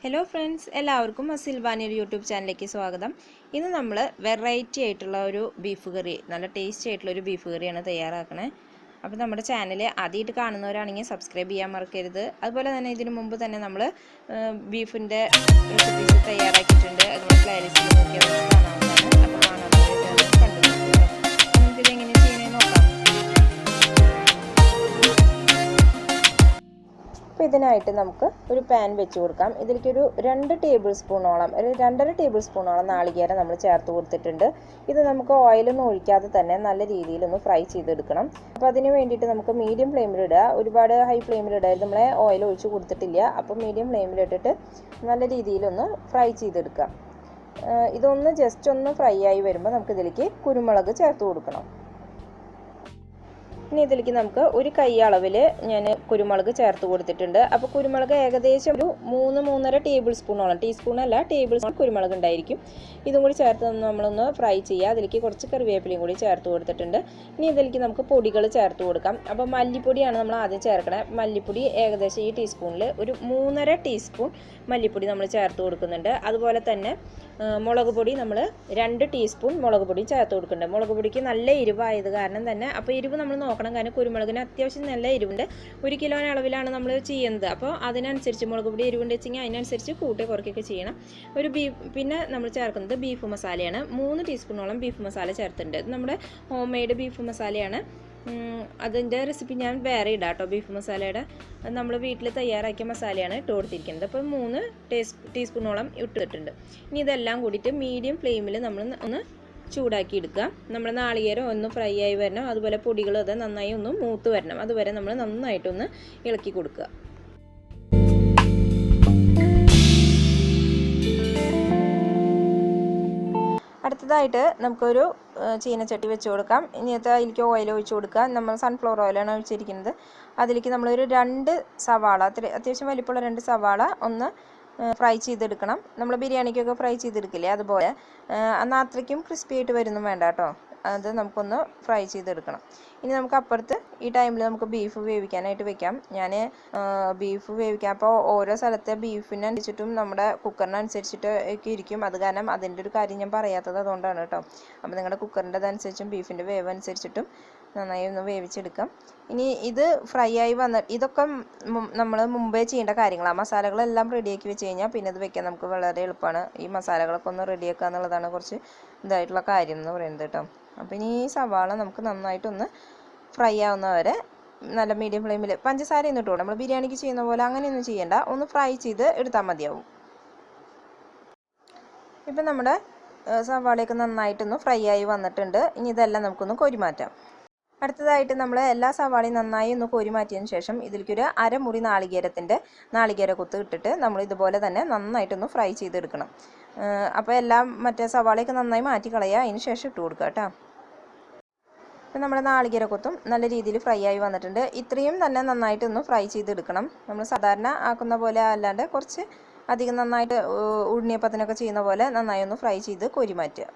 Hello friends, എല്ലാവർക്കും Asilva YouTube ചാനലിലേക്ക് സ്വാഗതം. ഇന്ന് നമ്മൾ വെറൈറ്റി ആയിട്ടുള്ള ഒരു ബീഫ് കറി, നല്ല ടേസ്റ്റി ആയിട്ടുള്ള ഒരു ബീഫ് കറിയാണ് തയ്യാറാക്കണേ. അപ്പോൾ നമ്മുടെ ചാനൽ ആദ്യമായിട്ട് കാണുന്നവരാണെങ്കിൽ സബ്സ്ക്രൈബ് ചെയ്യാൻ മറക്കരുത്. അതുപോലെ തന്നെ ഇതിനു മുമ്പ് തന്നെ നമ്മൾ ബീഫിൻ്റെ റെസിപ്പീസ് തയ്യാറാക്കിയിട്ടുണ്ട്. അത് നമ്മുടെ പ്ലേലിസ്റ്റിൽ നോക്കിയാൽ കാണാവുന്നതാണ്. അപ്പോൾ കാണാത്തവരായിട്ട് കണ്ടു നോക്കുക. നമുക്കിത് എങ്ങനെ ചെയ്യണമെന്ന് നോക്കാം. അപ്പോൾ ഇതിനായിട്ട് നമുക്ക് ഒരു പാൻ വെച്ച് കൊടുക്കാം. ഇതിലേക്കൊരു 2 ടേബിൾ സ്പൂണോളം, ഒരു 2.5 ടേബിൾ സ്പൂണോളം നാളികേരം നമ്മൾ ചേർത്ത് കൊടുത്തിട്ടുണ്ട്. ഇത് നമുക്ക് ഓയിലൊന്നും ഒഴിക്കാതെ തന്നെ നല്ല രീതിയിലൊന്ന് ഫ്രൈ ചെയ്തെടുക്കണം. അപ്പോൾ അതിന് വേണ്ടിയിട്ട് നമുക്ക് മീഡിയം ഫ്ലെയിമിലിടുക, ഒരുപാട് ഹൈ ഫ്ലെയിമിലിടാതെ നമ്മളെ ഓയിൽ ഒഴിച്ച് കൊടുത്തിട്ടില്ല. അപ്പോൾ മീഡിയം ഫ്ലെയിമിലിട്ടിട്ട് നല്ല രീതിയിലൊന്ന് ഫ്രൈ ചെയ്തെടുക്കാം. ഇതൊന്ന് ജസ്റ്റ് ഒന്ന് ഫ്രൈ ആയി വരുമ്പോൾ നമുക്കിതിലേക്ക് കുരുമുളക് ചേർത്ത് കൊടുക്കണം. ഇനി ഇതിലേക്ക് നമുക്ക് ഒരു കൈ അളവിൽ ഞാൻ കുരുമുളക് ചേർത്ത് കൊടുത്തിട്ടുണ്ട്. അപ്പോൾ കുരുമുളക് ഏകദേശം ഒരു 3-3.5 ടേബിൾ സ്പൂണോളം, ടീസ്പൂണല്ല ടേബിൾ സ്പൂൺ കുരുമുളക് ഉണ്ടായിരിക്കും. ഇതും കൂടി ചേർത്ത് നമ്മളൊന്ന് ഫ്രൈ ചെയ്യുക. അതിലേക്ക് കുറച്ച് കറിവേപ്പിലയും കൂടി ചേർത്ത് കൊടുത്തിട്ടുണ്ട്. ഇനി ഇതിലേക്ക് നമുക്ക് പൊടികൾ ചേർത്ത് കൊടുക്കാം. അപ്പോൾ മല്ലിപ്പൊടിയാണ് നമ്മൾ ആദ്യം ചേർക്കണേ. മല്ലിപ്പൊടി ഏകദേശം ഈ ടീസ്പൂണിൽ ഒരു 3.5 ടീസ്പൂൺ മല്ലിപ്പൊടി നമ്മൾ ചേർത്ത് കൊടുക്കുന്നുണ്ട്. അതുപോലെ തന്നെ മുളക് പൊടി നമ്മൾ 2 ടീസ്പൂൺ മുളക് പൊടി ചേർത്ത് കൊടുക്കുന്നുണ്ട്. മുളക് പൊടിക്ക് നല്ല എരിവായത് കാരണം തന്നെ, അപ്പോൾ എരിവ് നമ്മൾ നോക്കണം, കാരണം കുരുമുളകിന് അത്യാവശ്യം നല്ല എരിവുണ്ട്. 1 കിലോ അളവിലാണ് നമ്മൾ ചെയ്യുന്നത്. അപ്പോൾ അതിനനുസരിച്ച് മുളക് പൊടി എരിവുണ്ട് വെച്ചെങ്കിൽ അതിനനുസരിച്ച് കൂട്ടി കുറയ്ക്കൊക്കെ ചെയ്യണം. പിന്നെ നമ്മൾ ചേർക്കുന്നത് ബീഫ് മസാലയാണ്. 3 ടീസ്പൂണോളം ബീഫ് മസാല ചേർത്തിട്ടുണ്ട്. ഇത് നമ്മുടെ ഹോം മെയ്ഡ് ബീഫ് മസാലയാണ്. അതിൻ്റെ റെസിപ്പി ഞാൻ വേറെ ഇടാം കേട്ടോ. ബീഫ് മസാലയുടെ നമ്മൾ വീട്ടിൽ തയ്യാറാക്കിയ മസാലയാണ് ഇട്ട് കൊടുത്തിരിക്കുന്നത്. അപ്പോൾ 3 ടീസ്പൂണോളം ഇട്ടിട്ടുണ്ട്. ഇനി ഇതെല്ലാം കൂടിയിട്ട് മീഡിയം ഫ്ലെയിമിൽ നമ്മൾ ഒന്ന് ചൂടാക്കി എടുക്കുക. നമ്മുടെ നാളികേരം ഒന്ന് ഫ്രൈ ആയി വരണം, അതുപോലെ പൊടികളും അത് നന്നായി ഒന്ന് മൂത്ത് വരണം. അതുവരെ നമ്മൾ നന്നായിട്ടൊന്ന് ഇളക്കി കൊടുക്കുക. അടുത്തതായിട്ട് നമുക്കൊരു ചീനച്ചട്ടി വെച്ച് കൊടുക്കാം. ഇനിയത്തെ അതിലേക്ക് ഓയിൽ ഒഴിച്ച് കൊടുക്കുക. നമ്മൾ സൺഫ്ലവർ ഓയിലാണ് ഒഴിച്ചിരിക്കുന്നത്. അതിലേക്ക് നമ്മളൊരു 2 സവാള, അത്യാവശ്യം വലിപ്പമുള്ള 2 സവാള ഒന്ന് ഫ്രൈ ചെയ്തെടുക്കണം. നമ്മൾ ബിരിയാണിക്കൊക്കെ ഫ്രൈ ചെയ്തെടുക്കില്ലേ, അതുപോലെ എന്നാൽ അത്രയ്ക്കും ക്രിസ്പി ആയിട്ട് വരുന്നും വേണ്ട കേട്ടോ. അത് നമുക്കൊന്ന് ഫ്രൈ ചെയ്തെടുക്കണം. ഇനി നമുക്ക് അപ്പുറത്ത് ഈ ടൈമിൽ നമുക്ക് ബീഫ് വേവിക്കാനായിട്ട് വെക്കാം. ഞാൻ ബീഫ് വേവിക്കാം. അപ്പോൾ ഓരോ സ്ഥലത്തെ ബീഫിനനുസരിച്ചിട്ടും നമ്മുടെ കുക്കറിനനുസരിച്ചിട്ട് ഒക്കെ ഇരിക്കും. അത് കാരണം അതിൻ്റെ ഒരു കാര്യം ഞാൻ പറയാത്തത് അതുകൊണ്ടാണ് കേട്ടോ. അപ്പോൾ നിങ്ങളുടെ കുക്കറിൻ്റെ അതനുസരിച്ചും ബീഫിൻ്റെ വേവ് അനുസരിച്ചിട്ടും നന്നായി ഒന്ന് വേവിച്ചെടുക്കാം. ഇനി ഇത് ഫ്രൈ ആയി ഇതൊക്കെ നമ്മൾ മുമ്പേ ചെയ്യേണ്ട കാര്യങ്ങളാണ്. മസാലകളെല്ലാം റെഡിയാക്കി വെച്ച് കഴിഞ്ഞാൽ പിന്നെ ഇത് വെക്കാൻ നമുക്ക് വളരെ എളുപ്പമാണ്. ഈ മസാലകളൊക്കെ ഒന്ന് റെഡിയാക്കുക എന്നുള്ളതാണ് കുറച്ച് ഇതായിട്ടുള്ള കാര്യം എന്ന് പറയുന്നത് കേട്ടോ. അപ്പോൾ ഇനി ഈ സവാള നമുക്ക് നന്നായിട്ടൊന്ന് ഫ്രൈ ആവുന്നവരെ നല്ല മീഡിയം ഫ്ലെയിമിൽ, പഞ്ചസാരയൊന്നും ഇട്ടു നമ്മൾ ബിരിയാണിക്ക് ചെയ്യുന്ന പോലെ അങ്ങനെയൊന്നും ചെയ്യേണ്ട, ഒന്ന് ഫ്രൈ ചെയ്ത് എടുത്താൽ മതിയാവും. ഇപ്പം നമ്മുടെ സവാളയൊക്കെ നന്നായിട്ടൊന്ന് ഫ്രൈ ആയി വന്നിട്ടുണ്ട്. ഇനി ഇതെല്ലാം നമുക്കൊന്ന് കോരിമാറ്റാം. അടുത്തതായിട്ട് നമ്മൾ എല്ലാ സവാളയും നന്നായി ഒന്ന് കോരി മാറ്റിയതിന് ശേഷം ഇതിലേക്കൊരു അരമുറി നാളികേര കുത്ത് ഇട്ടിട്ട് നമ്മൾ ഇതുപോലെ തന്നെ നന്നായിട്ടൊന്ന് ഫ്രൈ ചെയ്തെടുക്കണം. അപ്പോൾ എല്ലാം മറ്റേ സവാളയൊക്കെ നന്നായി മാറ്റി കളയുക, അതിന് ശേഷം ഇട്ട് കൊടുക്കുക കേട്ടോ. അപ്പോൾ നമ്മുടെ നാളികേര കുത്തും നല്ല രീതിയിൽ ഫ്രൈ ആയി വന്നിട്ടുണ്ട്. ഇത്രയും തന്നെ നന്നായിട്ടൊന്ന് ഫ്രൈ ചെയ്തെടുക്കണം. നമ്മൾ സാധാരണ ആക്കുന്ന പോലെ അല്ലാണ്ട് കുറച്ച് അധികം നന്നായിട്ട് ഉണ്ണിയപ്പത്തിനൊക്കെ ചെയ്യുന്ന പോലെ നന്നായി ഒന്ന് ഫ്രൈ ചെയ്ത് കോരി മാറ്റുക.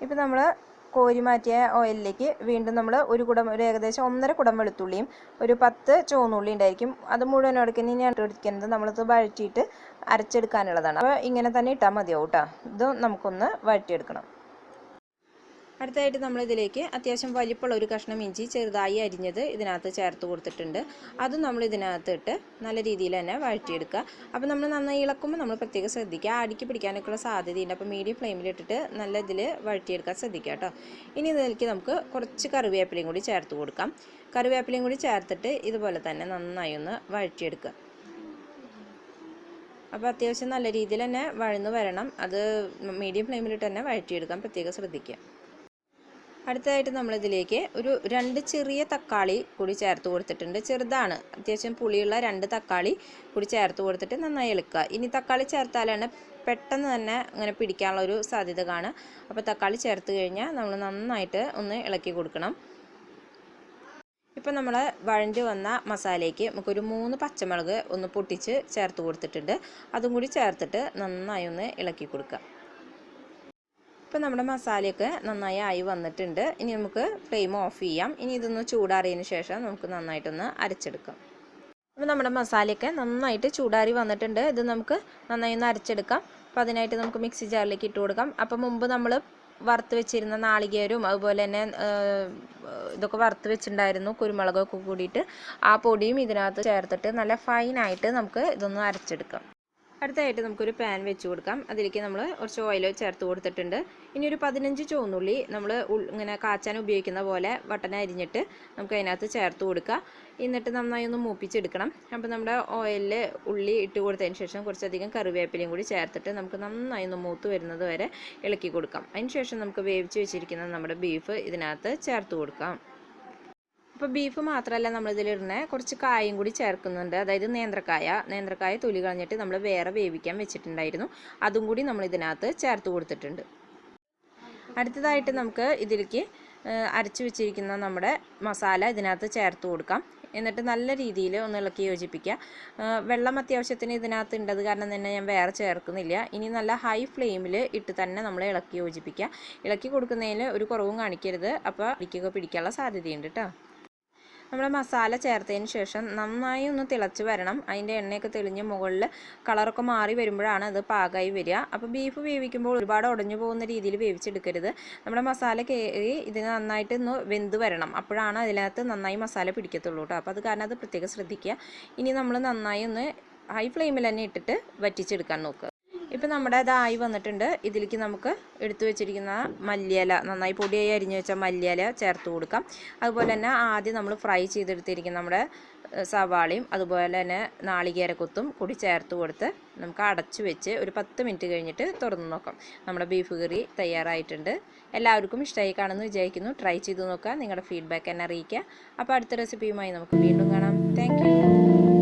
ഇപ്പോൾ നമ്മൾ കോരി മാറ്റിയ ഓയിലിലേക്ക് വീണ്ടും നമ്മൾ ഒരു ഏകദേശം 1.5 കുടം വെളുത്തുള്ളിയും ഒരു 10 ചുവന്നുള്ളി ഉണ്ടായിരിക്കും. അത് മുഴുവൻ എടുക്കുന്നത് ഞാൻ എടുക്കുന്നത് നമ്മളിത് വഴറ്റിയിട്ട് അരച്ചെടുക്കാനുള്ളതാണ്. അപ്പോൾ ഇങ്ങനെ തന്നെ ഇട്ടാൽ മതിയാവും കേട്ടോ. ഇത് നമുക്കൊന്ന് വഴറ്റിയെടുക്കണം. അടുത്തതായിട്ട് നമ്മൾ ഇതിലേക്ക് അത്യാവശ്യം വലിപ്പമുള്ള ഒരു കഷ്ണം ഇഞ്ചി ചെറുതായി അരിഞ്ഞത് ഇതിനകത്ത് ചേർത്ത് കൊടുത്തിട്ടുണ്ട്. അതും നമ്മൾ ഇതിനകത്ത് ഇട്ട് നല്ല രീതിയിൽ തന്നെ വഴറ്റിയെടുക്കുക. അപ്പോൾ നമ്മൾ നന്നായി ഇളക്കുമ്പോൾ നമ്മൾ പ്രത്യേകം ശ്രദ്ധിക്കുക, അടിക്ക് പിടിക്കാനൊക്കെയുള്ള സാധ്യതയുണ്ട്. അപ്പോൾ മീഡിയം ഫ്ലെയിമിലിട്ടിട്ട് നല്ല ഇതിൽ വഴറ്റിയെടുക്കാൻ ശ്രദ്ധിക്കുക കേട്ടോ. ഇനി ഇതിലേക്ക് നമുക്ക് കുറച്ച് കറിവേപ്പിലയും കൂടി ചേർത്ത് കൊടുക്കാം. കറിവേപ്പിലയും കൂടി ചേർത്തിട്ട് ഇതുപോലെ തന്നെ നന്നായി ഒന്ന് വഴറ്റിയെടുക്കുക. അപ്പോൾ അത്യാവശ്യം നല്ല രീതിയിൽ തന്നെ വഴന്ന് വരണം. അത് മീഡിയം ഫ്ലെയിമിലിട്ട് തന്നെ വഴറ്റിയെടുക്കാൻ പ്രത്യേകം ശ്രദ്ധിക്കുക. അടുത്തതായിട്ട് നമ്മളിതിലേക്ക് ഒരു 2 ചെറിയ തക്കാളി കൂടി ചേർത്ത് കൊടുത്തിട്ടുണ്ട്. ചെറുതാണ്, അത്യാവശ്യം പുളിയുള്ള 2 തക്കാളി കൂടി ചേർത്ത് കൊടുത്തിട്ട് നന്നായി ഇളക്കുക. ഇനി തക്കാളി ചേർത്താലാണ് പെട്ടെന്ന് തന്നെ അങ്ങനെ പിടിക്കാനുള്ള ഒരു സാധ്യത കാണുക. അപ്പോൾ തക്കാളി ചേർത്ത് കഴിഞ്ഞാൽ നമ്മൾ നന്നായിട്ട് ഒന്ന് ഇളക്കി കൊടുക്കണം. ഇപ്പോൾ നമ്മൾ വഴണ്ടി വന്ന മസാലയ്ക്ക് നമുക്കൊരു 3 പച്ചമുളക് ഒന്ന് പൊട്ടിച്ച് ചേർത്ത് കൊടുത്തിട്ടുണ്ട്. അതും കൂടി ചേർത്തിട്ട് നന്നായി ഒന്ന് ഇളക്കി കൊടുക്കുക. ഇപ്പോൾ നമ്മുടെ മസാലയൊക്കെ നന്നായി ആയി വന്നിട്ടുണ്ട്. ഇനി നമുക്ക് ഫ്ലെയിം ഓഫ് ചെയ്യാം. ഇനി ഇതൊന്ന് ചൂടാറിയതിന് ശേഷം നമുക്ക് നന്നായിട്ടൊന്ന് അരച്ചെടുക്കാം. അപ്പോൾ നമ്മുടെ മസാലയൊക്കെ നന്നായിട്ട് ചൂടാറി വന്നിട്ടുണ്ട്. ഇത് നമുക്ക് നന്നായി ഒന്ന് അരച്ചെടുക്കാം. അപ്പോൾ അതിനായിട്ട് നമുക്ക് മിക്സി ജാറിലേക്ക് ഇട്ട് കൊടുക്കാം. അപ്പോൾ മുമ്പ് നമ്മൾ വറുത്ത് വെച്ചിരുന്ന നാളികേരവും അതുപോലെ തന്നെ ഇതൊക്കെ വറുത്ത് വെച്ചിട്ടുണ്ടായിരുന്നു, കുരുമുളകൊക്കെ കൂടിയിട്ട് ആ പൊടിയും ഇതിനകത്ത് ചേർത്തിട്ട് നല്ല ഫൈനായിട്ട് നമുക്ക് ഇതൊന്ന് അരച്ചെടുക്കാം. അടുത്തതായിട്ട് നമുക്കൊരു പാൻ വെച്ച് കൊടുക്കാം. അതിലേക്ക് നമ്മൾ കുറച്ച് ഓയിൽ ചേർത്ത് കൊടുത്തിട്ടുണ്ട്. ഇനി ഒരു 15 ചുവന്നുള്ളി നമ്മൾ ഇങ്ങനെ കാച്ചാൻ ഉപയോഗിക്കുന്ന പോലെ വട്ടന അരിഞ്ഞിട്ട് നമുക്ക് അതിനകത്ത് ചേർത്ത് കൊടുക്കുക. എന്നിട്ട് നന്നായി ഒന്ന് മൂപ്പിച്ചെടുക്കണം. അപ്പോൾ നമ്മുടെ ഓയിലിൽ ഉള്ളി ഇട്ട് കൊടുത്തതിന് ശേഷം കുറച്ചധികം കറിവേപ്പിലയും കൂടി ചേർത്തിട്ട് നമുക്ക് നന്നായി ഒന്ന് മൂത്ത് വരുന്നത് വരെ ഇളക്കി കൊടുക്കാം. അതിന് ശേഷം നമുക്ക് വേവിച്ച് വെച്ചിരിക്കുന്ന നമ്മുടെ ബീഫ് ഇതിനകത്ത് ചേർത്ത് കൊടുക്കാം. അപ്പോൾ ബീഫ് മാത്രമല്ല നമ്മളിതിലിടുന്നത്, കുറച്ച് കായും കൂടി ചേർക്കുന്നുണ്ട്. അതായത് നേന്ത്രക്കായ തൊലി കളഞ്ഞിട്ട് നമ്മൾ വേറെ വേവിക്കാൻ വെച്ചിട്ടുണ്ടായിരുന്നു. അതും കൂടി നമ്മൾ ഇതിനകത്ത് ചേർത്ത് കൊടുത്തിട്ടുണ്ട്. അടുത്തതായിട്ട് നമുക്ക് ഇതിലേക്ക് അരച്ച് വെച്ചിരിക്കുന്ന നമ്മുടെ മസാല ഇതിനകത്ത് ചേർത്ത് കൊടുക്കാം. എന്നിട്ട് നല്ല രീതിയിൽ ഒന്ന് ഇളക്കി യോജിപ്പിക്കുക. വെള്ളം അത്യാവശ്യത്തിന് ഇതിനകത്ത് ഉണ്ടത് കാരണം തന്നെ ഞാൻ വേറെ ചേർക്കുന്നില്ല. ഇനി നല്ല ഹൈ ഫ്ലെയിമിൽ ഇട്ട് തന്നെ നമ്മൾ ഇളക്കി യോജിപ്പിക്കുക. ഇളക്കി കൊടുക്കുന്നതിൽ ഒരു കുറവും കാണിക്കരുത്, അപ്പോൾ അടിക്കൊക്കെ പിടിക്കാനുള്ള സാധ്യതയുണ്ട് കേട്ടോ. നമ്മുടെ മസാല ചേർത്തതിന് ശേഷം നന്നായി ഒന്ന് തിളച്ച് വരണം. അതിൻ്റെ എണ്ണയൊക്കെ തെളിഞ്ഞ് മുകളിൽ കളറൊക്കെ മാറി വരുമ്പോഴാണ് അത് പാകമായി വരിക. അപ്പോൾ ബീഫ് വേവിക്കുമ്പോൾ ഒരുപാട് ഉടഞ്ഞു പോകുന്ന രീതിയിൽ വേവിച്ചെടുക്കരുത്. നമ്മുടെ മസാല കയറി ഇതിന് നന്നായിട്ട് ഒന്ന് വെന്ത് വരണം. അപ്പോഴാണ് അതിനകത്ത് നന്നായി മസാല പിടിക്കത്തുള്ളൂ കേട്ടോ. അപ്പോൾ അത് കാരണം അത് പ്രത്യേകം ശ്രദ്ധിക്കുക. ഇനി നമ്മൾ നന്നായി ഒന്ന് ഹൈ ഫ്ലെയിമിൽ തന്നെ ഇട്ടിട്ട് വറ്റിച്ചെടുക്കാൻ നോക്കുക. ഇപ്പോൾ നമ്മുടെ ഇതായി വന്നിട്ടുണ്ട്. ഇതിലേക്ക് നമുക്ക് എടുത്തു വെച്ചിരിക്കുന്ന മല്ലിയില, നന്നായി പൊടിയായി അരിഞ്ഞു വെച്ച മല്ലിയില ചേർത്ത് കൊടുക്കാം. അതുപോലെ തന്നെ ആദ്യം നമ്മൾ ഫ്രൈ ചെയ്തെടുത്തിരിക്കുന്ന നമ്മുടെ സവാളയും അതുപോലെ തന്നെ നാളികേരക്കൊത്തും കൂടി ചേർത്ത് കൊടുത്ത് നമുക്ക് അടച്ചു വെച്ച് ഒരു 10 മിനിറ്റ് കഴിഞ്ഞിട്ട് തുറന്ന് നോക്കാം. നമ്മുടെ ബീഫ് കറി തയ്യാറായിട്ടുണ്ട്. എല്ലാവർക്കും ഇഷ്ടമായി കാണുമെന്ന് വിചാരിക്കുന്നു. ട്രൈ ചെയ്ത് നോക്കുക. നിങ്ങളുടെ ഫീഡ്ബാക്ക് എന്നെ അറിയിക്കുക. അപ്പോൾ അടുത്ത റെസിപ്പിയുമായി നമുക്ക് വീണ്ടും കാണാം. Thank you.